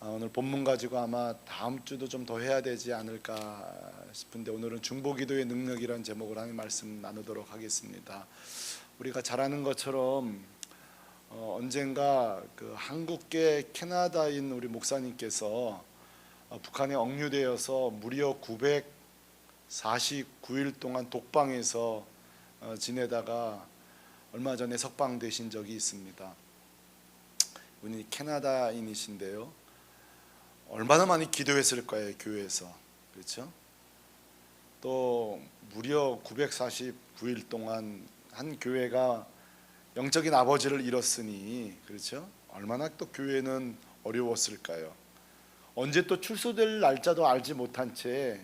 오늘 본문 가지고 아마 다음 주도 좀 더 해야 되지 않을까 싶은데, 오늘은 중보기도의 능력이라는 제목으로 하나님 말씀 나누도록 하겠습니다. 우리가 잘 아는 것처럼 언젠가 그 한국계 캐나다인 우리 목사님께서 북한에 억류되어서 무려 949일 동안 독방에서 지내다가 얼마 전에 석방되신 적이 있습니다. 이분이 캐나다인이신데요, 얼마나 많이 기도했을 거예요, 교회에서. 그렇죠? 또 무려 949일 동안 한 교회가 영적인 아버지를 잃었으니, 그렇죠? 얼마나 또 교회는 어려웠을까요? 언제 또 출소될 날짜도 알지 못한 채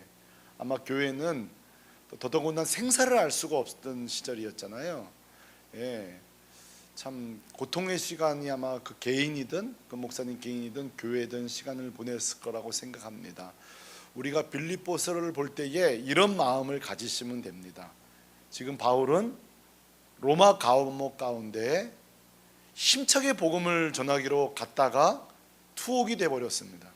아마 교회는 더더군다나 생사를 알 수가 없던 시절이었잖아요. 예, 참 고통의 시간이 아마 그 개인이든 그 목사님 개인이든 교회든 시간을 보냈을 거라고 생각합니다. 우리가 빌립보서를 볼 때에 이런 마음을 가지시면 됩니다. 지금 바울은 로마 감옥 가운데 힘차게 복음을 전하기로 갔다가 투옥이 돼버렸습니다.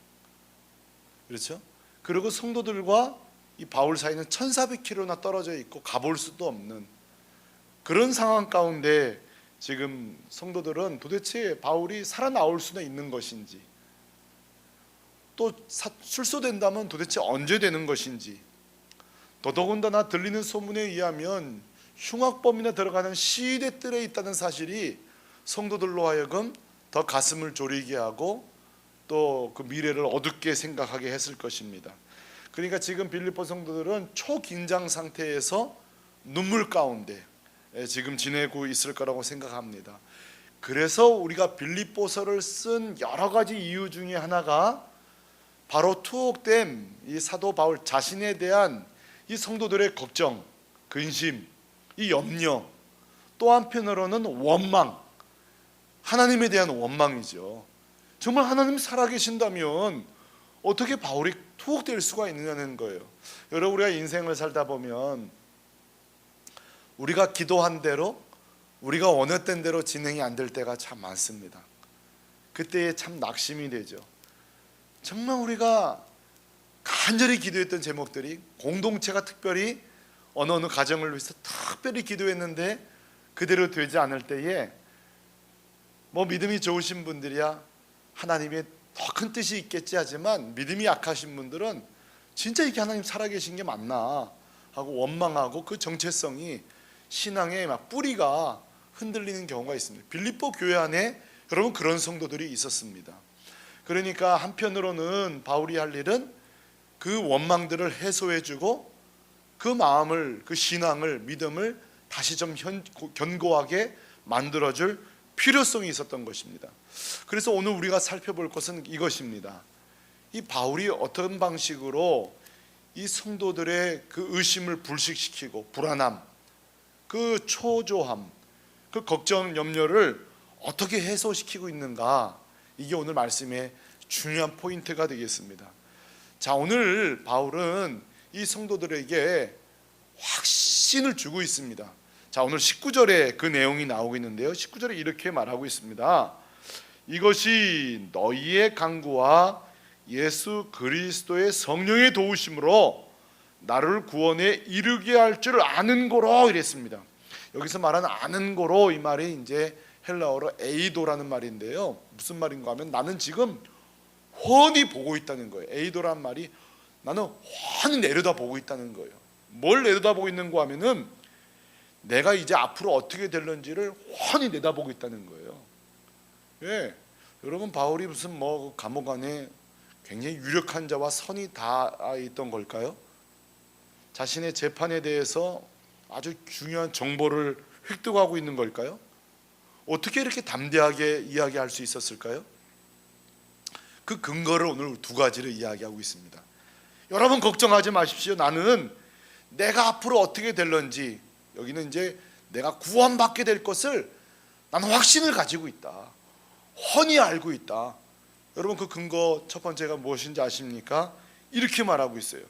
그렇죠? 그리고 성도들과 이 바울 사이는 1400km나 떨어져 있고 가볼 수도 없는 그런 상황 가운데 지금 성도들은 도대체 바울이 살아나올 수는 있는 것인지, 또 출소된다면 도대체 언제 되는 것인지, 더더군다나 들리는 소문에 의하면 흉악범이나 들어가는 시대들에 있다는 사실이 성도들로 하여금 더 가슴을 졸이게 하고 또 그 미래를 어둡게 생각하게 했을 것입니다. 그러니까 지금 빌립보 성도들은 초긴장 상태에서 눈물 가운데 지금 지내고 있을 거라고 생각합니다. 그래서 우리가 빌립보서를 쓴 여러 가지 이유 중에 하나가 바로 투옥된 이 사도 바울 자신에 대한 이 성도들의 걱정, 근심, 이 염려, 또 한편으로는 원망, 하나님에 대한 원망이죠. 정말 하나님 살아계신다면 어떻게 바울이 투옥될 수가 있느냐는 거예요. 여러분, 우리가 인생을 살다 보면 우리가 기도한 대로, 우리가 원했던 대로 진행이 안 될 때가 참 많습니다. 그때에 참 낙심이 되죠. 정말 우리가 간절히 기도했던 제목들이, 공동체가 특별히 어느 가정을 위해서 특별히 기도했는데 그대로 되지 않을 때에 믿음이 좋으신 분들이야 하나님의 더 큰 뜻이 있겠지 하지만, 믿음이 약하신 분들은 진짜 이게 하나님 살아계신 게 맞나 하고 원망하고 그 정체성이 신앙의 막 뿌리가 흔들리는 경우가 있습니다. 빌립보 교회 안에 여러분 그런 성도들이 있었습니다. 그러니까 한편으로는 바울이 할 일은 그 원망들을 해소해주고 그 마음을, 그 신앙을, 믿음을 다시 좀 견고하게 만들어줄 필요성이 있었던 것입니다. 그래서 오늘 우리가 살펴볼 것은 이것입니다. 이 바울이 어떤 방식으로 이 성도들의 그 의심을 불식시키고 불안함, 그 초조함, 그 걱정, 염려를 어떻게 해소시키고 있는가, 이게 오늘 말씀의 중요한 포인트가 되겠습니다. 자, 오늘 바울은 이 성도들에게 확신을 주고 있습니다. 자, 오늘 19절에 그 내용이 나오고 있는데요, 19절에 이렇게 말하고 있습니다. 이것이 너희의 간구와 예수 그리스도의 성령의 도우심으로 나를 구원에 이르게 할 줄 아는 고로, 이랬습니다. 여기서 말하는 아는 고로, 이 말이 이제 헬라어로 에이도라는 말인데요, 무슨 말인가 하면 나는 지금 훤히 보고 있다는 거예요. 에이도란 말이 나는 훤히 내려다보고 있다는 거예요. 뭘 내려다보고 있는가 하면은 내가 이제 앞으로 어떻게 될런지를 훤히 내다보고 있다는 거예요. 예, 여러분, 바울이 무슨 감옥 안에 굉장히 유력한 자와 선이 다 있던 걸까요? 자신의 재판에 대해서 아주 중요한 정보를 획득하고 있는 걸까요? 어떻게 이렇게 담대하게 이야기할 수 있었을까요? 그 근거를 오늘 두 가지를 이야기하고 있습니다. 여러분 걱정하지 마십시오. 나는 내가 앞으로 어떻게 될런지, 여기는 이제 내가 구원받게 될 것을 나는 확신을 가지고 있다, 훤히 알고 있다. 여러분, 그 근거 첫 번째가 무엇인지 아십니까? 이렇게 말하고 있어요.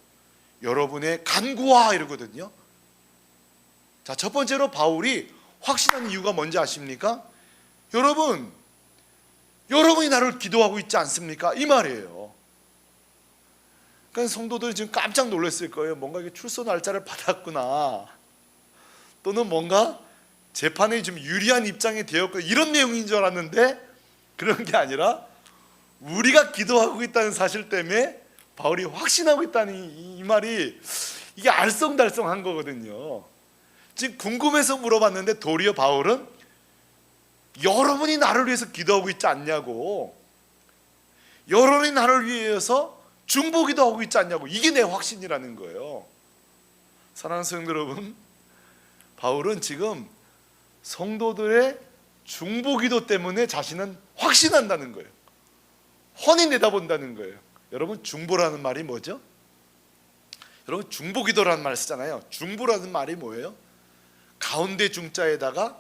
여러분의 간구와, 이러거든요. 자, 첫 번째로 바울이 확신한 이유가 뭔지 아십니까? 여러분 여러분이 나를 기도하고 있지 않습니까? 이 말이에요. 그러니까 성도들이 지금 깜짝 놀랐을 거예요. 뭔가 이게 출소 날짜를 받았구나, 또는 뭔가 재판에 좀 유리한 입장이 되었고 이런 내용인 줄 알았는데 그런 게 아니라 우리가 기도하고 있다는 사실 때문에 바울이 확신하고 있다는 이 말이 이게 알쏭달쏭한 거거든요. 지금 궁금해서 물어봤는데 도리어 바울은 여러분이 나를 위해서 기도하고 있지 않냐고, 여러분이 나를 위해서 중보기도 하고 있지 않냐고, 이게 내 확신이라는 거예요. 사랑하는 성도 여러분, 바울은 지금 성도들의 중보기도 때문에 자신은 확신한다는 거예요. 훤히 내다본다는 거예요. 여러분, 중보라는 말이 뭐죠? 여러분, 중보기도라는 말 쓰잖아요. 중보라는 말이 뭐예요? 가운데 중자에다가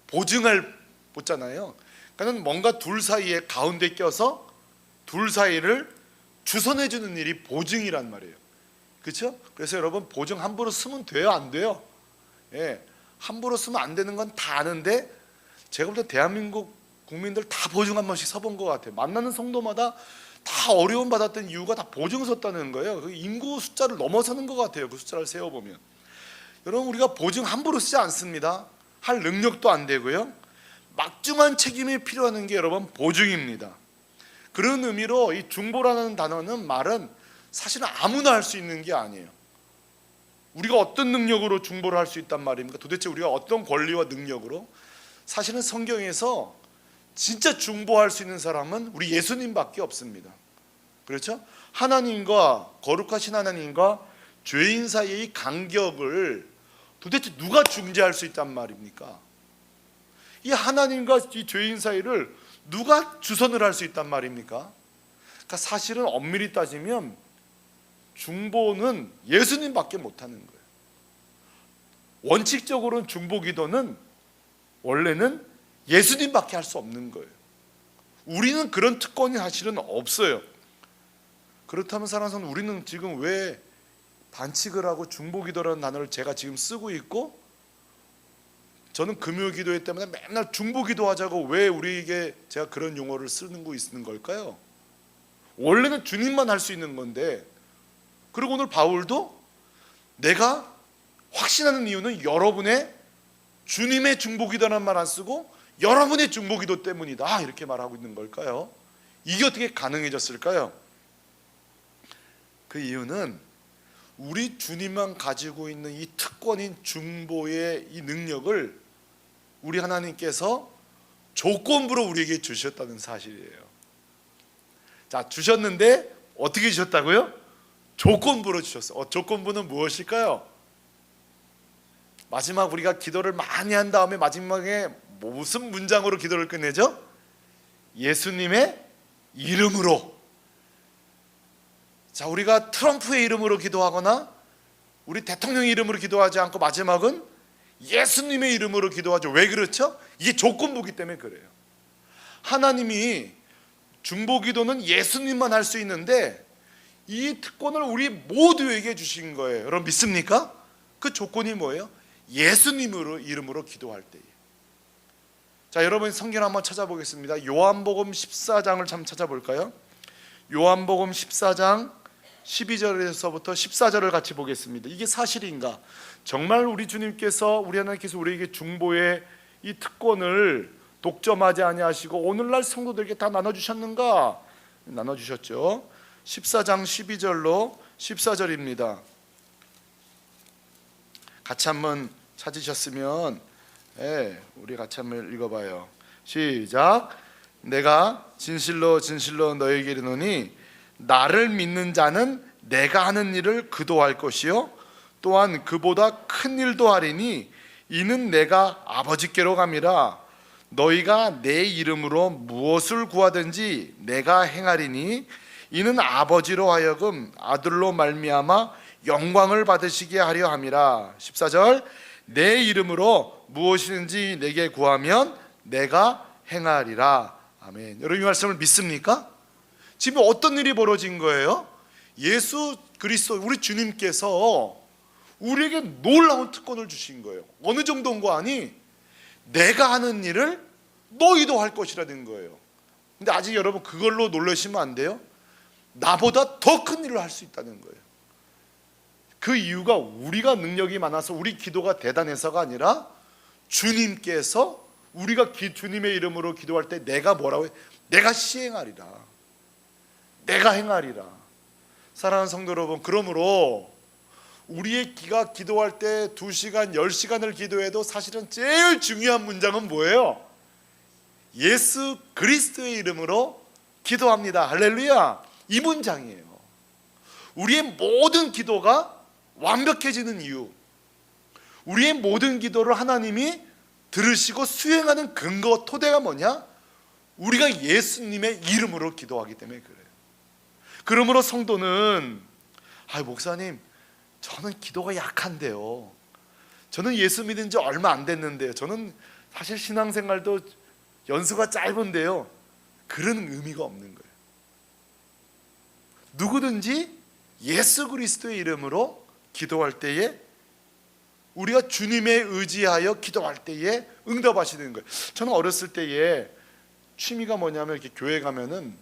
보증할 보잖아요. 그러니까 뭔가 둘 사이에 가운데 껴서 둘 사이를 주선해 주는 일이 보증이란 말이에요. 그렇죠? 그래서 여러분, 보증 함부로 쓰면 돼요, 안 돼요? 예, 함부로 쓰면 안 되는 건 다 아는데 제가 볼 때 대한민국 국민들 다 보증 한 번씩 써본 것 같아요. 만나는 성도마다 다 어려움 받았던 이유가 다 보증 썼다는 거예요. 그 인구 숫자를 넘어서는 것 같아요. 그 숫자를 세어보면. 여러분, 우리가 보증 함부로 쓰지 않습니다. 할 능력도 안 되고요. 막중한 책임이 필요한 게 여러분 보증입니다. 그런 의미로 이 중보라는 단어는 말은 사실은 아무나 할 수 있는 게 아니에요. 우리가 어떤 능력으로 중보를 할 수 있단 말입니까? 도대체 우리가 어떤 권리와 능력으로? 사실은 성경에서 진짜 중보할 수 있는 사람은 우리 예수님밖에 없습니다. 그렇죠? 하나님과, 거룩하신 하나님과 죄인 사이의 간격을 도대체 누가 중재할 수 있단 말입니까? 이 하나님과 이 죄인 사이를 누가 주선을 할 수 있단 말입니까? 그러니까 사실은 엄밀히 따지면 중보는 예수님밖에 못하는 거예요. 원칙적으로는 중보기도는 원래는 예수님밖에 할 수 없는 거예요. 우리는 그런 특권이 사실은 없어요. 그렇다면 사랑하는 성도, 우리는 지금 왜 반칙을 하고 중보기도라는 단어를 제가 지금 쓰고 있고, 저는 금요기도회 때문에 맨날 중보기도 하자고 왜 우리에게 제가 그런 용어를 쓰고 있는 걸까요? 원래는 주님만 할 수 있는 건데, 그리고 오늘 바울도 내가 확신하는 이유는 여러분의 주님의 중보기도라는 말 안 쓰고 여러분의 중보기도 때문이다, 이렇게 말하고 있는 걸까요? 이게 어떻게 가능해졌을까요? 그 이유는 우리 주님만 가지고 있는 이 특권인 중보의 이 능력을 우리 하나님께서 조건부로 우리에게 주셨다는 사실이에요. 자, 주셨는데 어떻게 주셨다고요? 조건부로 주셨어요. 조건부는 무엇일까요? 마지막 우리가 기도를 많이 한 다음에 마지막에 무슨 문장으로 기도를 끝내죠? 예수님의 이름으로. 자, 우리가 트럼프의 이름으로 기도하거나 우리 대통령의 이름으로 기도하지 않고 마지막은 예수님의 이름으로 기도하죠. 왜 그렇죠? 이게 조건부기 때문에 그래요. 하나님이 중보기도는 예수님만 할 수 있는데 이 특권을 우리 모두에게 주신 거예요. 여러분 믿습니까? 그 조건이 뭐예요? 예수님으로 이름으로 기도할 때에. 자, 여러분 성경 한번 찾아보겠습니다. 요한복음 14장을 참 찾아볼까요? 요한복음 14장 12절에서부터 14절을 같이 보겠습니다. 이게 사실인가? 정말 우리 주님께서, 우리 하나님께서 우리에게 중보의 이 특권을 독점하지 아니하시고 오늘날 성도들에게 다 나눠주셨는가? 나눠주셨죠. 14장 12절로 14절입니다. 같이 한번 찾으셨으면 우리 같이 한번 읽어봐요. 시작. 내가 진실로 진실로 너에게 이르노니 나를 믿는 자는 내가 하는 일을 그도 할 것이요 또한 그보다 큰 일도 하리니 이는 내가 아버지께로 감이라. 너희가 내 이름으로 무엇을 구하든지 내가 행하리니 이는 아버지로 하여금 아들로 말미암아 영광을 받으시게 하려 함이라. 14절. 내 이름으로 무엇이든지 내게 구하면 내가 행하리라. 아멘. 여러분 이 말씀을 믿습니까? 지금 어떤 일이 벌어진 거예요? 예수 그리스도 우리 주님께서 우리에게 놀라운 특권을 주신 거예요. 어느 정도인 거 아니? 내가 하는 일을 너희도 할 것이라는 거예요. 근데 아직 여러분 그걸로 놀라시면 안 돼요. 나보다 더 큰 일을 할 수 있다는 거예요. 그 이유가 우리가 능력이 많아서 우리 기도가 대단해서가 아니라 주님께서 우리가 주님의 이름으로 기도할 때 내가 뭐라고 해? 내가 시행하리라, 내가 행하리라. 사랑하는 성도 여러분, 그러므로 우리의 기도할 때 2시간, 10시간을 기도해도 사실은 제일 중요한 문장은 뭐예요? 예수 그리스도의 이름으로 기도합니다. 할렐루야. 이 문장이에요. 우리의 모든 기도가 완벽해지는 이유, 우리의 모든 기도를 하나님이 들으시고 수행하는 근거, 토대가 뭐냐? 우리가 예수님의 이름으로 기도하기 때문에 그래요. 그러므로 성도는 목사님, 저는 기도가 약한데요, 저는 예수 믿은 지 얼마 안 됐는데요, 저는 사실 신앙생활도 연수가 짧은데요, 그런 의미가 없는 거예요. 누구든지 예수 그리스도의 이름으로 기도할 때에 우리가 주님에 의지하여 기도할 때에 응답하시는 거예요. 저는 어렸을 때에 취미가 뭐냐면 이렇게 교회 가면은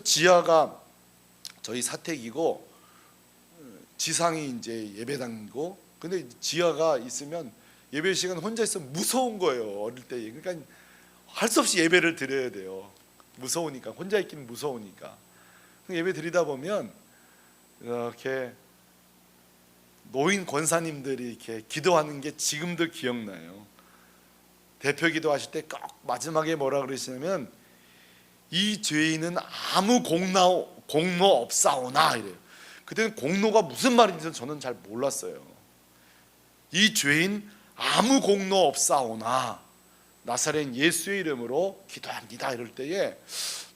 지하가 저희 사택이고 지상이 이제 예배당이고, 근데 지하가 있으면 예배 시간 혼자 있으면 무서운 거예요. 어릴 때. 그러니까 할 수 없이 예배를 드려야 돼요. 무서우니까, 혼자 있기는 무서우니까. 예배 드리다 보면 이렇게 노인 권사님들이 이렇게 기도하는 게 지금도 기억나요. 대표 기도하실 때 꼭 마지막에 뭐라 그러시냐면 이 죄인은 아무 공로 없사오나 이래요. 그때는 공로가 무슨 말인지 저는 잘 몰랐어요. 이 죄인 아무 공로 없사오나 나사렛 예수의 이름으로 기도합니다 이럴 때에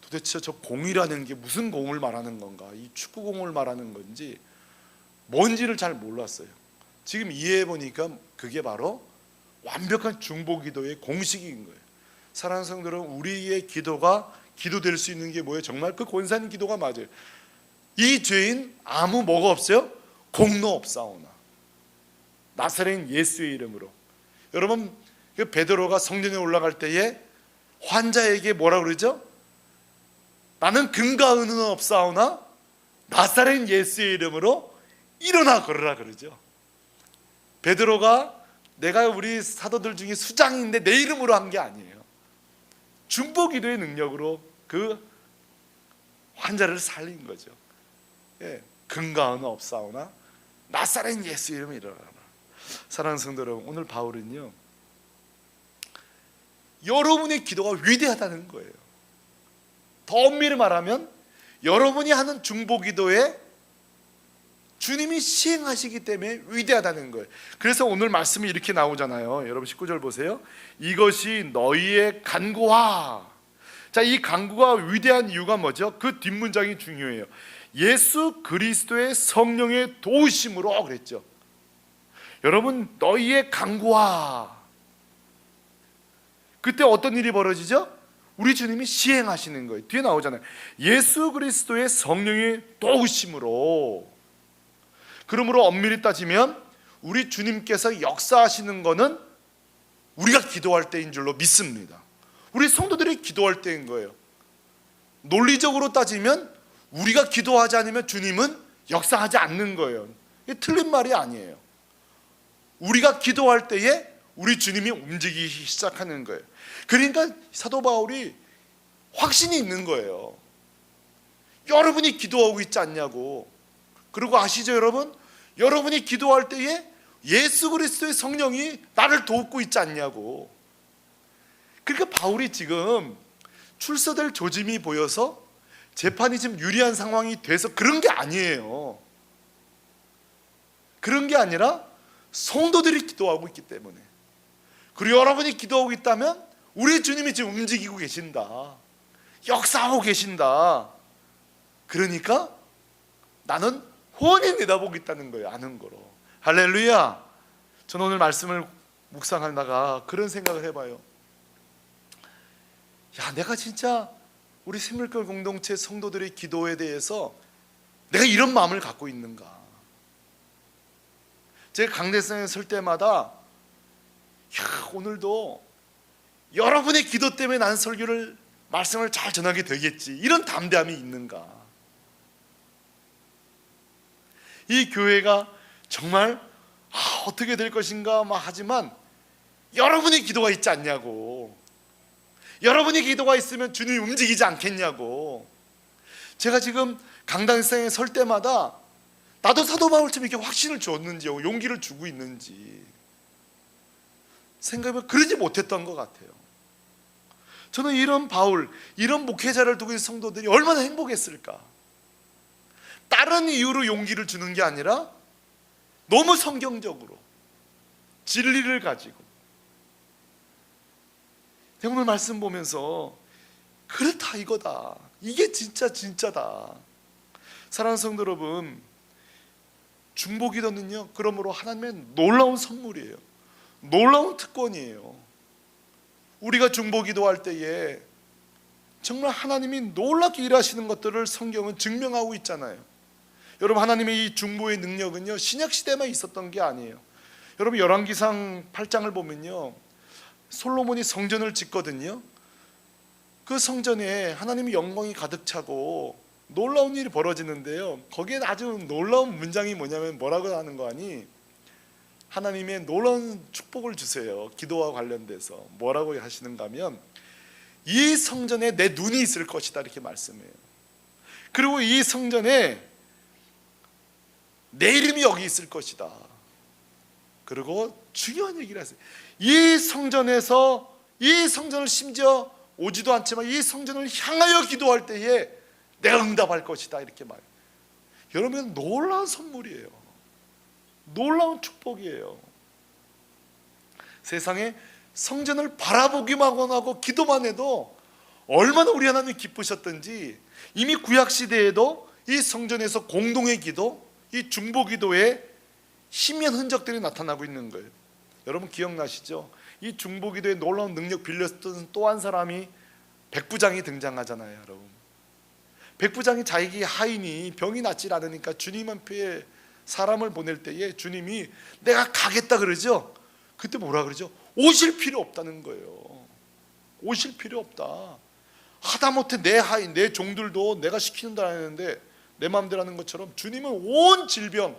도대체 저 공이라는 게 무슨 공을 말하는 건가, 이 축구공을 말하는 건지 뭔지를 잘 몰랐어요. 지금 이해해 보니까 그게 바로 완벽한 중보기도의 공식인 거예요. 사랑하는 성도 여러분, 우리의 기도가 기도될 수 있는 게 뭐예요? 정말 그 권사님 기도가 맞아요. 이 죄인 아무 뭐가 없어요? 공로 없사오나 나사렛 예수의 이름으로. 여러분, 그 베드로가 성전에 올라갈 때에 환자에게 뭐라 그러죠? 나는 금과 은은 없사오나 나사렛 예수의 이름으로 일어나 걸으라 그러죠. 베드로가 내가 우리 사도들 중에 수장인데 내 이름으로 한 게 아니에요. 중보기도의 능력으로 그 환자를 살린 거죠. 금과 은은 없사오나 나사렛 예수 이름으로 일어나라. 사랑하는 성도 여러분, 오늘 바울은요, 여러분의 기도가 위대하다는 거예요. 더 엄밀히 말하면 여러분이 하는 중보기도에 주님이 시행하시기 때문에 위대하다는 거예요. 그래서 오늘 말씀이 이렇게 나오잖아요. 여러분 19절 보세요. 이것이 너희의 간구와. 자, 이 간구가 위대한 이유가 뭐죠? 그 뒷문장이 중요해요. 예수 그리스도의 성령의 도우심으로 그랬죠. 여러분, 너희의 간구와. 그때 어떤 일이 벌어지죠? 우리 주님이 시행하시는 거예요. 뒤에 나오잖아요. 예수 그리스도의 성령의 도우심으로. 그러므로 엄밀히 따지면 우리 주님께서 역사하시는 것은 우리가 기도할 때인 줄로 믿습니다. 우리 성도들이 기도할 때인 거예요. 논리적으로 따지면 우리가 기도하지 않으면 주님은 역사하지 않는 거예요. 이게 틀린 말이 아니에요. 우리가 기도할 때에 우리 주님이 움직이기 시작하는 거예요. 그러니까 사도 바울이 확신이 있는 거예요. 여러분이 기도하고 있지 않냐고. 그리고 아시죠 여러분? 여러분이 기도할 때에 예수 그리스도의 성령이 나를 돕고 있지 않냐고. 그러니까 바울이 지금 출소될 조짐이 보여서 재판이 지금 유리한 상황이 돼서 그런 게 아니에요. 그런 게 아니라 성도들이 기도하고 있기 때문에. 그리고 여러분이 기도하고 있다면 우리 주님이 지금 움직이고 계신다, 역사하고 계신다. 그러니까 나는 훤히 내다보고 있다는 거예요. 아는 거로. 할렐루야. 저는 오늘 말씀을 묵상하다가 그런 생각을 해봐요. 야, 내가 진짜 우리 샘물교회 공동체 성도들의 기도에 대해서 내가 이런 마음을 갖고 있는가. 제가 강대상에 설 때마다 오늘도 여러분의 기도 때문에 난 설교를 말씀을 잘 전하게 되겠지, 이런 담대함이 있는가? 이 교회가 정말 어떻게 될 것인가 막 하지만 여러분의 기도가 있지 않냐고, 여러분의 기도가 있으면 주님이 움직이지 않겠냐고. 제가 지금 강단상에 설 때마다 나도 사도 바울처럼 이렇게 확신을 주었는지, 용기를 주고 있는지 생각해보면 그러지 못했던 것 같아요. 저는 이런 바울, 이런 목회자를 두고 있는 성도들이 얼마나 행복했을까. 다른 이유로 용기를 주는 게 아니라 너무 성경적으로 진리를 가지고. 오늘 말씀 보면서 그렇다 이거다, 이게 진짜다. 사랑하는 성도 여러분, 중보기도는요 그러므로 하나님의 놀라운 선물이에요. 놀라운 특권이에요. 우리가 중보기도할 때에 정말 하나님이 놀랍게 일하시는 것들을 성경은 증명하고 있잖아요. 여러분, 하나님의 이 중보의 능력은요 신약시대만 있었던 게 아니에요. 여러분, 열왕기상 8장을 보면요, 솔로몬이 성전을 짓거든요. 그 성전에 하나님의 영광이 가득 차고 놀라운 일이 벌어지는데요, 거기에 아주 놀라운 문장이 뭐냐면 뭐라고 하는 거 아니? 하나님의 놀라운 축복을 주세요. 기도와 관련돼서 뭐라고 하시는가 하면, 이 성전에 내 눈이 있을 것이다, 이렇게 말씀해요. 그리고 이 성전에 내 이름이 여기 있을 것이다. 그리고 중요한 얘기를 하세요. 이 성전에서, 이 성전을 심지어 오지도 않지만 이 성전을 향하여 기도할 때에 내가 응답할 것이다, 이렇게 말해요. 여러분, 놀라운 선물이에요. 놀라운 축복이에요. 세상에 성전을 바라보기만 하고 기도만 해도 얼마나 우리 하나님 기쁘셨던지, 이미 구약시대에도 이 성전에서 공동의 기도, 이 중보기도에 희미한 흔적들이 나타나고 있는 거예요. 여러분 기억나시죠? 이 중보기도의 놀라운 능력 빌렸던 또 한 사람이 백부장이 등장하잖아요. 여러분, 백부장이 자기 하인이 병이 낫질 않으니까 주님 앞에 사람을 보낼 때에 주님이 내가 가겠다 그러죠. 그때 뭐라 그러죠? 오실 필요 없다는 거예요. 오실 필요 없다. 하다못해 내 하인, 내 종들도 내가 시키는 대로 하는데 내 마음대로 하는 것처럼 주님은 온 질병,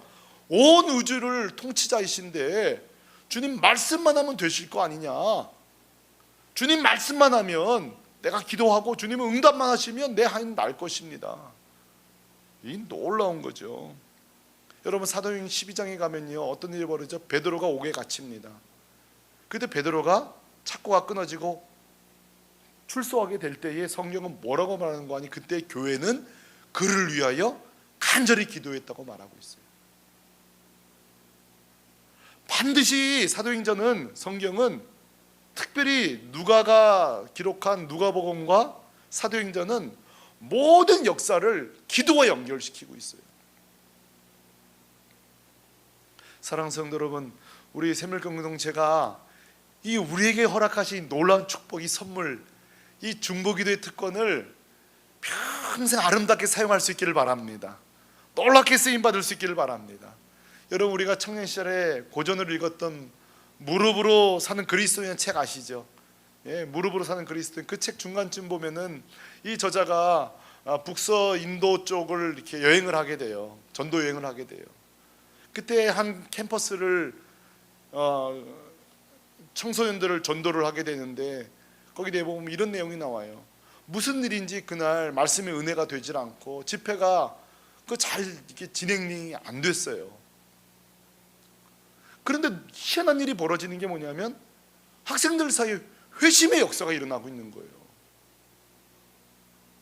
온 우주를 통치자이신데 주님 말씀만 하면 되실 거 아니냐. 주님 말씀만 하면, 내가 기도하고 주님은 응답만 하시면 내 하인은 날 것입니다. 이 놀라운 거죠. 여러분, 사도행전 12장에 가면요 어떤 일이 벌어져? 베드로가 옥에 갇힙니다. 그때 베드로가 착고가 끊어지고 출소하게 될 때에 성경은 뭐라고 말하는 거 아니? 그때 교회는 그를 위하여 간절히 기도했다고 말하고 있어요. 반드시 사도행전은, 성경은 특별히 누가가 기록한 누가복음과 사도행전은 모든 역사를 기도와 연결시키고 있어요. 사랑하는 성도 여러분, 우리 새물공동체가 이 우리에게 허락하신 놀라운 축복, 이 선물, 이 중보기도의 특권을 평생 아름답게 사용할 수 있기를 바랍니다. 놀랍게 쓰임받을 수 있기를 바랍니다. 여러분, 우리가 청년 시절에 고전을 읽었던 무릎으로 사는 그리스도인 책 아시죠? 예, 무릎으로 사는 그리스도인, 그 책 중간쯤 보면은 이 저자가 북서 인도 쪽을 이렇게 여행을 하게 돼요. 전도 여행을 하게 돼요. 그때 한 캠퍼스를 청소년들을 전도를 하게 되는데 거기 내보면 이런 내용이 나와요. 무슨 일인지 그날 말씀의 은혜가 되질 않고 집회가 잘 이렇게 진행이 안 됐어요. 그런데 희한한 일이 벌어지는 게 뭐냐면 학생들 사이에 회심의 역사가 일어나고 있는 거예요.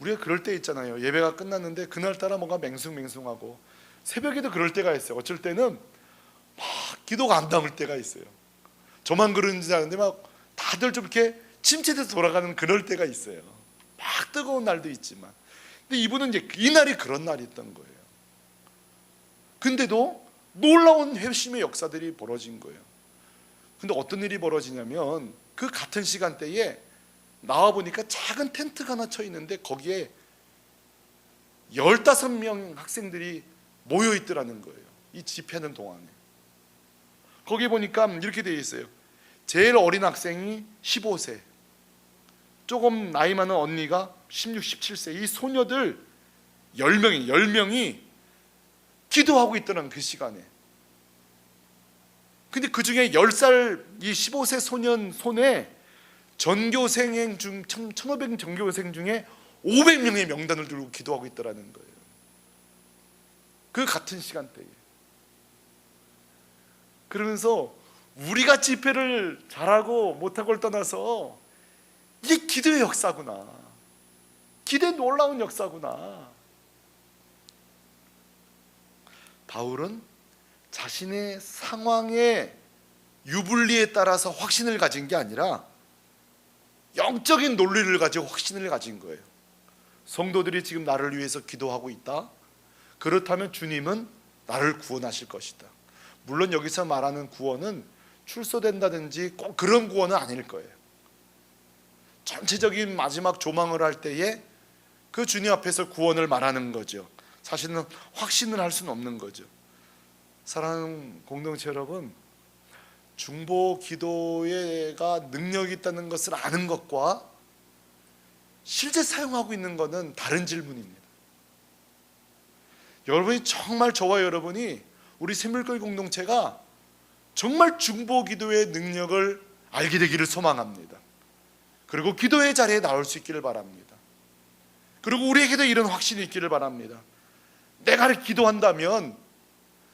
우리가 그럴 때 있잖아요. 예배가 끝났는데 그날따라 뭔가 맹숭맹숭하고, 새벽에도 그럴 때가 있어요. 어쩔 때는 막 기도가 안 담을 때가 있어요. 저만 그런지 아는데 막 다들 좀 이렇게 침체돼서 돌아가는 그럴 때가 있어요. 막 뜨거운 날도 있지만. 근데 이분은 이제 이날이 그런 날이었던 거예요. 근데도 놀라운 회심의 역사들이 벌어진 거예요. 근데 어떤 일이 벌어지냐면 그 같은 시간대에 나와보니까 작은 텐트가 하나 쳐 있는데 거기에 15명 학생들이 모여 있더라는 거예요. 이 집회하는 동안에. 거기 보니까 이렇게 되어 있어요. 제일 어린 학생이 15세, 조금 나이 많은 언니가 16, 17세 이 소녀들 10명이 기도하고 있더라는 그 시간에. 근데 그 중에 10살 이 15세 소년 손에 전교생 중 1,500 전교생 중에 500명의 명단을 들고 기도하고 있더라는 거예요. 그 같은 시간대에. 그러면서 우리가 집회를 잘하고 못하고를 떠나서 이게 기도의 역사구나. 기도의 놀라운 역사구나. 바울은 자신의 상황의 유불리에 따라서 확신을 가진 게 아니라 영적인 논리를 가지고 확신을 가진 거예요. 성도들이 지금 나를 위해서 기도하고 있다. 그렇다면 주님은 나를 구원하실 것이다. 물론 여기서 말하는 구원은 출소된다든지 꼭 그런 구원은 아닐 거예요. 전체적인 마지막 조망을 할 때에 그 주님 앞에서 구원을 말하는 거죠. 사실은 확신을 할 수는 없는 거죠. 사랑하는 공동체 여러분, 중보 기도가 능력이 있다는 것을 아는 것과 실제 사용하고 있는 것은 다른 질문입니다. 여러분이 정말 저와 여러분이 우리 샘물교회 공동체가 정말 중보 기도의 능력을 알게 되기를 소망합니다. 그리고 기도의 자리에 나올 수 있기를 바랍니다. 그리고 우리에게도 이런 확신이 있기를 바랍니다. 내가 기도한다면,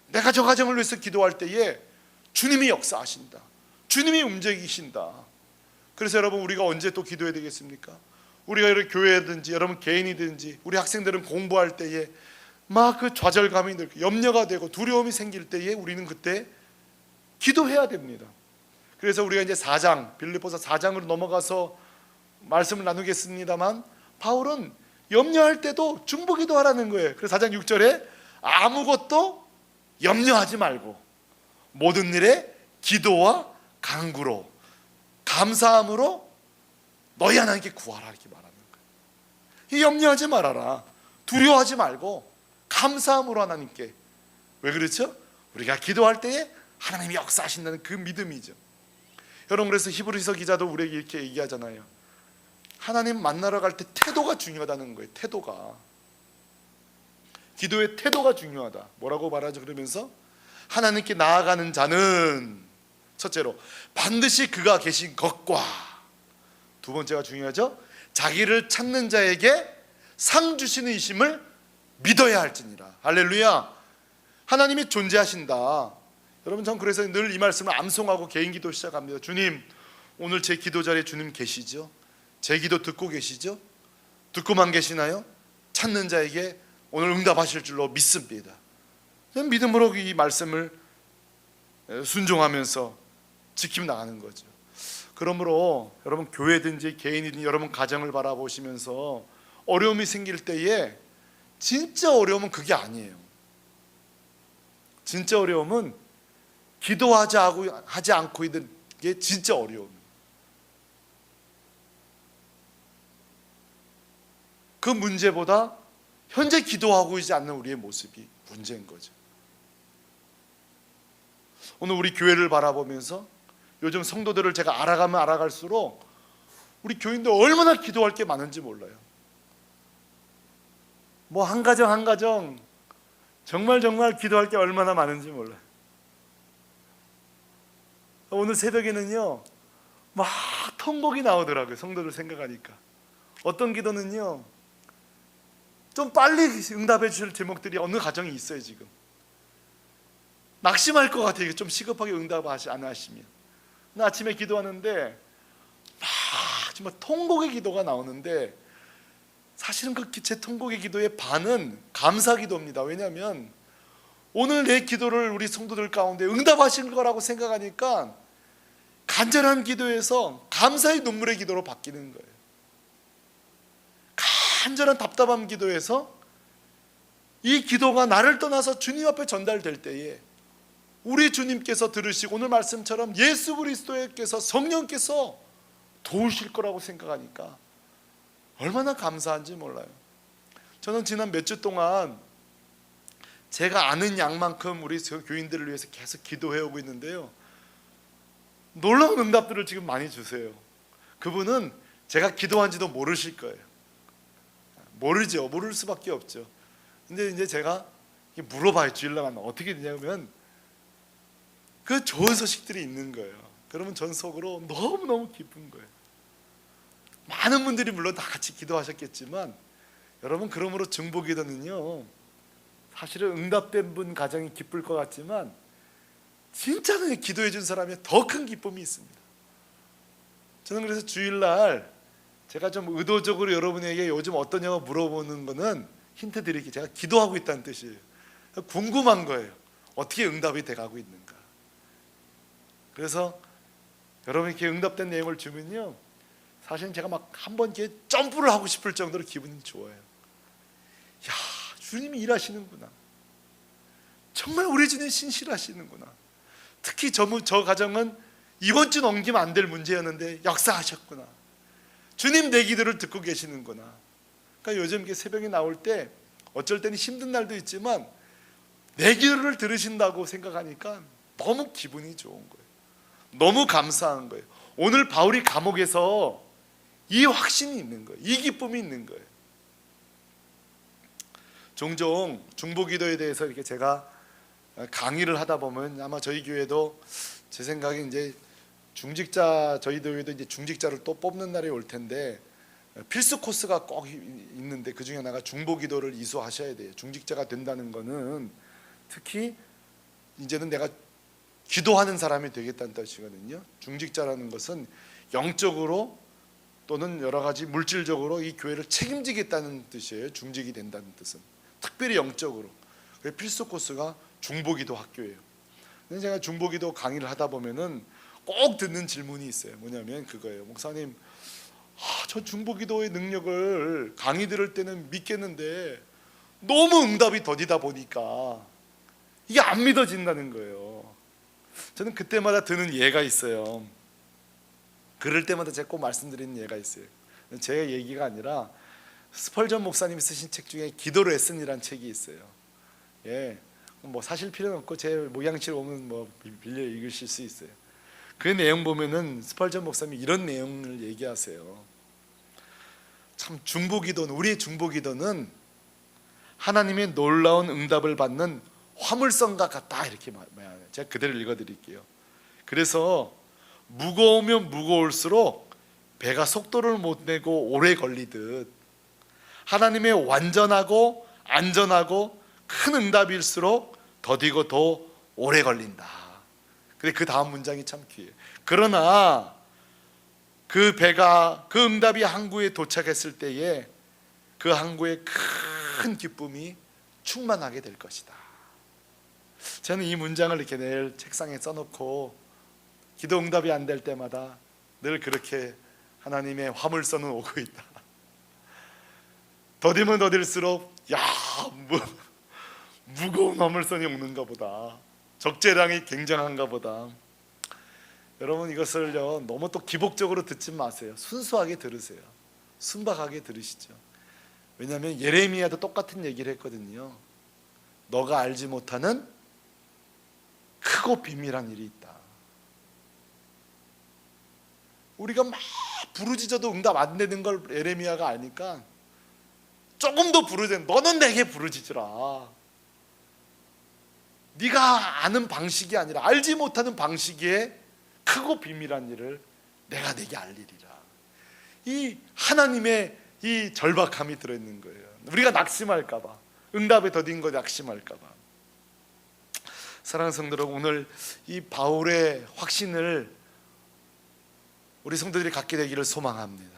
내가 저 가정을 위해서 기도할 때에 주님이 역사하신다. 주님이 움직이신다. 그래서 여러분, 우리가 언제 또 기도해야 되겠습니까? 우리가 이렇게 교회든지 여러분 개인이든지 우리 학생들은 공부할 때에 막 그 좌절감이 들고 염려가 되고 두려움이 생길 때에 우리는 그때 기도해야 됩니다. 그래서 우리가 이제 4장 빌립보서 4장으로 넘어가서 말씀을 나누겠습니다만, 바울은 염려할 때도 중보기도 하라는 거예요. 그래서 4장 6절에 아무것도 염려하지 말고 모든 일에 기도와 간구로 감사함으로 너희 하나님께 구하라, 이렇게 말하는 거예요. 염려하지 말아라. 두려워하지 말고 감사함으로 하나님께. 왜 그렇죠? 우리가 기도할 때에 하나님이 역사하신다는 그 믿음이죠. 여러분, 그래서 히브리서 기자도 우리에게 이렇게 얘기하잖아요. 하나님 만나러 갈 때 태도가 중요하다는 거예요. 태도가. 기도의 태도가 중요하다. 뭐라고 말하죠? 그러면서 하나님께 나아가는 자는 첫째로 반드시 그가 계신 것과, 두 번째가 중요하죠. 자기를 찾는 자에게 상 주시는 이심을 믿어야 할지니라. 할렐루야. 하나님이 존재하신다. 여러분, 전 그래서 늘 이 말씀을 암송하고 개인 기도 시작합니다. 주님, 오늘 제 기도 자리에 주님 계시죠? 제 기도 듣고 계시죠? 듣고만 계시나요? 찾는 자에게 오늘 응답하실 줄로 믿습니다. 믿음으로 이 말씀을 순종하면서 지키며 나가는 거죠. 그러므로 여러분, 교회든지 개인이든지 여러분 가정을 바라보시면서 어려움이 생길 때에 진짜 어려움은 그게 아니에요. 진짜 어려움은 하지 않고 있는 게 진짜 어려움이에요. 그 문제보다 현재 기도하고 있지 않는 우리의 모습이 문제인 거죠. 오늘 우리 교회를 바라보면서 요즘 성도들을 제가 알아가면 알아갈수록 우리 교인들 얼마나 기도할 게 많은지 몰라요. 뭐 한 가정 정말 기도할 게 얼마나 많은지 몰라요. 오늘 새벽에는요 막 통곡이 나오더라고요. 성도들 생각하니까. 어떤 기도는요 좀 빨리 응답해 주실 제목들이 어느 가정이 있어요. 지금 낙심할 것 같아요. 좀 시급하게 응답 안 하시면. 나 아침에 기도하는데 막 정말 통곡의 기도가 나오는데, 사실은 그 제 통곡의 기도의 반은 감사 기도입니다. 왜냐하면 오늘 내 기도를 우리 성도들 가운데 응답하신 거라고 생각하니까 간절한 기도에서 감사의 눈물의 기도로 바뀌는 거예요. 간절한 답답한 기도에서 이 기도가 나를 떠나서 주님 앞에 전달될 때에 우리 주님께서 들으시고 오늘 말씀처럼 예수 그리스도께서 성령께서 도우실 거라고 생각하니까 얼마나 감사한지 몰라요. 저는 지난 몇 주 동안 제가 아는 양만큼 우리 교인들을 위해서 계속 기도해오고 있는데요, 놀라운 응답들을 지금 많이 주세요. 그분은 제가 기도한지도 모르실 거예요. 모르죠. 모를 수밖에 없죠. 근데 이제 제가 물어봐요. 주일날 만나 어떻게 되냐면 그 좋은 소식들이 있는 거예요. 그러면 전 속으로 너무너무 기쁜 거예요. 많은 분들이 물론 다 같이 기도하셨겠지만 여러분, 그러므로 중보기도는요, 사실은 응답된 분 가정이 기쁠 것 같지만 진짜는 기도해 준 사람이 더 큰 기쁨이 있습니다. 저는 그래서 주일날 제가 좀 의도적으로 여러분에게 요즘 어떠냐고 물어보는 거는 힌트 드릴게요. 제가 기도하고 있다는 뜻이에요. 궁금한 거예요. 어떻게 응답이 돼가고 있는가. 그래서 여러분에게 응답된 내용을 주면요, 사실 제가 막 한번 이렇게 점프를 하고 싶을 정도로 기분이 좋아요. 야, 주님이 일하시는구나. 정말 우리 주님 신실하시는구나. 특히 저 가정은 이번 주 넘기면 안 될 문제였는데 역사하셨구나. 주님 내 기도를 듣고 계시는구나. 그러니까 요즘 이렇게 새벽에 나올 때 어쩔 때는 힘든 날도 있지만 내 기도를 들으신다고 생각하니까 너무 기분이 좋은 거예요. 너무 감사한 거예요. 오늘 바울이 감옥에서 이 확신이 있는 거예요. 이 기쁨이 있는 거예요. 종종 중보기도에 대해서 이렇게 제가 강의를 하다 보면 아마 저희 교회도 제 생각에 이제 중직자, 저희 교회도 이제 중직자를 또 뽑는 날이 올 텐데 필수 코스가 꼭 있는데 그 중에 하나가 중보기도를 이수하셔야 돼요. 중직자가 된다는 거는 특히 이제는 내가 기도하는 사람이 되겠다는 뜻이거든요. 중직자라는 것은 영적으로 또는 여러 가지 물질적으로 이 교회를 책임지겠다는 뜻이에요. 중직이 된다는 뜻은 특별히 영적으로. 그래서 필수 코스가 중보기도 학교예요. 근데 제가 중보기도 강의를 하다 보면은 꼭 듣는 질문이 있어요. 뭐냐면 그거예요. 목사님, 저 중보기도의 능력을 강의 들을 때는 믿겠는데 너무 응답이 더디다 보니까 이게 안 믿어진다는 거예요. 저는 그때마다 드는 예가 있어요. 그럴 때마다 제가 꼭 말씀드리는 예가 있어요. 제 얘기가 아니라 스펄전 목사님이 쓰신 책 중에 기도 레슨이라는 책이 있어요. 예, 뭐 사실 필요는 없고 제 모양실 오면 뭐 빌려 읽으실 수 있어요. 그 내용 보면은 스펄전 목사님이 이런 내용을 얘기하세요. 참 중보기도는, 우리의 중보기도는 하나님의 놀라운 응답을 받는 화물선과 같다, 이렇게 말해요. 제가 그대로 읽어드릴게요. 그래서 무거우면 무거울수록 배가 속도를 못 내고 오래 걸리듯 하나님의 완전하고 안전하고 큰 응답일수록 더디고 더 오래 걸린다. 근데 그 다음 문장이 참 귀해요. 그러나 그 배가, 그 응답이 항구에 도착했을 때에 그 항구에 큰 기쁨이 충만하게 될 것이다. 저는 이 문장을 이렇게 내일 책상에 써놓고 기도 응답이 안 될 때마다 늘 그렇게 하나님의 화물선은 오고 있다. 더디면 더딜수록 무거운 화물선이 오는가 보다. 적재량이 굉장한가 보다. 여러분, 이것을요 너무 또 기복적으로 듣지 마세요. 순수하게 들으세요. 순박하게 들으시죠. 왜냐하면 예레미야도 똑같은 얘기를 했거든요. 너가 알지 못하는 크고 비밀한 일이 있다. 우리가 막 부르짖어도 응답 안 되는 걸 예레미야가 아니까 조금 더 부르짖어. 너는 내게 부르짖으라. 네가 아는 방식이 아니라 알지 못하는 방식의 크고 비밀한 일을 내가 내게 알리리라. 이 하나님의 이 절박함이 들어있는 거예요. 우리가 낙심할까 봐, 응답에 더딘 거 낙심할까 봐. 사랑하는 성도 여러분, 오늘 이 바울의 확신을 우리 성도들이 갖게 되기를 소망합니다.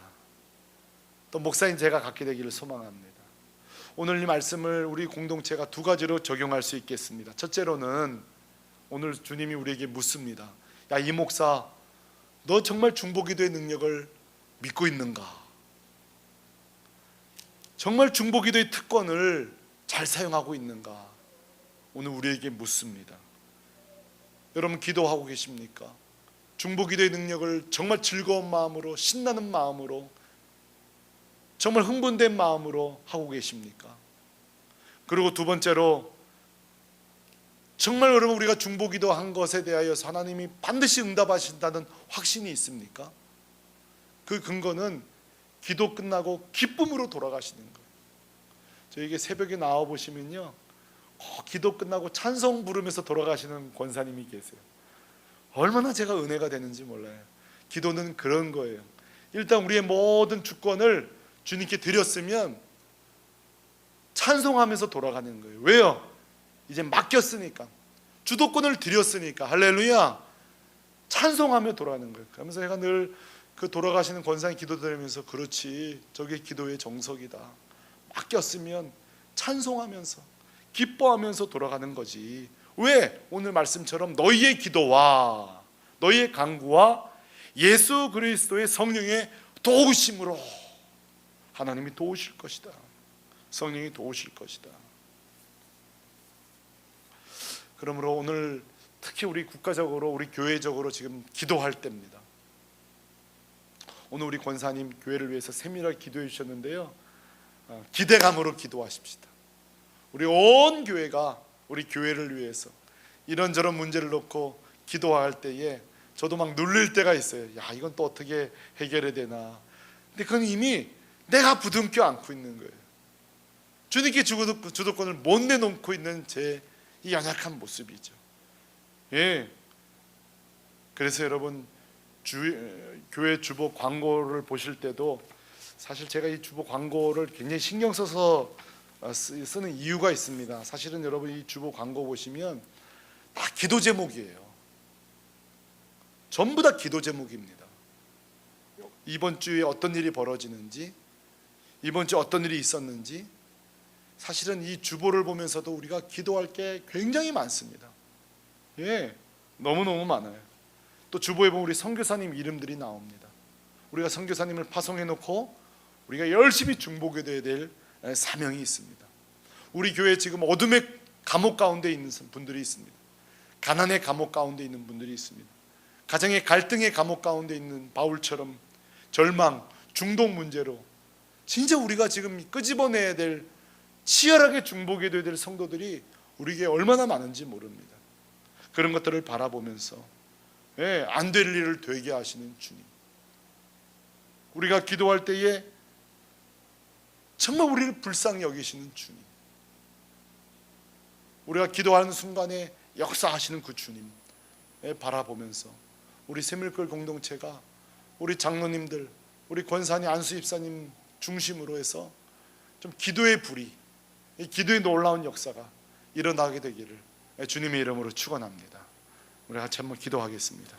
또 목사인 제가 갖게 되기를 소망합니다. 오늘 이 말씀을 우리 공동체가 두 가지로 적용할 수 있겠습니다. 첫째로는 오늘 주님이 우리에게 묻습니다. 야, 이 목사, 너 정말 중보기도의 능력을 믿고 있는가? 정말 중보기도의 특권을 잘 사용하고 있는가? 오늘 우리에게 묻습니다. 여러분, 기도하고 계십니까? 중보기도의 능력을 정말 즐거운 마음으로, 신나는 마음으로, 정말 흥분된 마음으로 하고 계십니까? 그리고 두 번째로, 정말 여러분 우리가 중보기도 한 것에 대하여서 하나님이 반드시 응답하신다는 확신이 있습니까? 그 근거는 기도 끝나고 기쁨으로 돌아가시는 거예요. 저에게 새벽에 나와 보시면요, 기도 끝나고 찬송 부르면서 돌아가시는 권사님이 계세요. 얼마나 제가 은혜가 되는지 몰라요. 기도는 그런 거예요. 일단 우리의 모든 주권을 주님께 드렸으면 찬송하면서 돌아가는 거예요. 왜요? 이제 맡겼으니까, 주도권을 드렸으니까. 할렐루야. 찬송하며 돌아가는 거예요. 그러면서 제가 늘 그 돌아가시는 권사님 기도드리면서, 그렇지, 저게 기도의 정석이다. 맡겼으면 찬송하면서 기뻐하면서 돌아가는 거지. 왜? 오늘 말씀처럼 너희의 기도와 너희의 간구와 예수 그리스도의 성령의 도우심으로 하나님이 도우실 것이다. 성령이 도우실 것이다. 그러므로 오늘 특히 우리 국가적으로, 우리 교회적으로 지금 기도할 때입니다. 오늘 우리 권사님 교회를 위해서 세밀하게 기도해 주셨는데요, 기대감으로 기도하십시다. 우리 온 교회가 우리 교회를 위해서 이런저런 문제를 놓고 기도할 때에 저도 막 눌릴 때가 있어요. 야, 이건 또 어떻게 해결해야 되나. 근데 그건 이미 내가 부둥켜 안고 있는 거예요. 주님께 주도권을 못 내놓고 있는 제 이 연약한 모습이죠. 예. 그래서 여러분, 교회 주보 광고를 보실 때도 사실 제가 이 주보 광고를 굉장히 신경 써서 쓰는 이유가 있습니다. 사실은 여러분, 이 주보 광고 보시면 다 기도 제목이에요. 전부 다 기도 제목입니다. 이번 주에 어떤 일이 벌어지는지, 이번 주에 어떤 일이 있었는지, 사실은 이 주보를 보면서도 우리가 기도할 게 굉장히 많습니다. 예, 너무너무 많아요. 또 주보에 보면 우리 선교사님 이름들이 나옵니다. 우리가 선교사님을 파송해 놓고 우리가 열심히 중보기도해야 될 사명이 있습니다. 우리 교회에 지금 어둠의 감옥 가운데 있는 분들이 있습니다. 가난의 감옥 가운데 있는 분들이 있습니다. 가정의 갈등의 감옥 가운데 있는 바울처럼 절망, 중독 문제로 진짜 우리가 지금 끄집어내야 될, 치열하게 중보기도해야 될 성도들이 우리 교회에 얼마나 많은지 모릅니다. 그런 것들을 바라보면서 안 될 일을 되게 하시는 주님, 우리가 기도할 때에 정말 우리를 불쌍히 여기시는 주님, 우리가 기도하는 순간에 역사하시는 그 주님 바라보면서 우리 세밀교회 공동체가, 우리 장로님들, 우리 권사님, 안수 집사님 중심으로 해서 좀 기도의 불이, 이 기도의 놀라운 역사가 일어나게 되기를 주님의 이름으로 축원합니다. 우리 같이 한번 기도하겠습니다.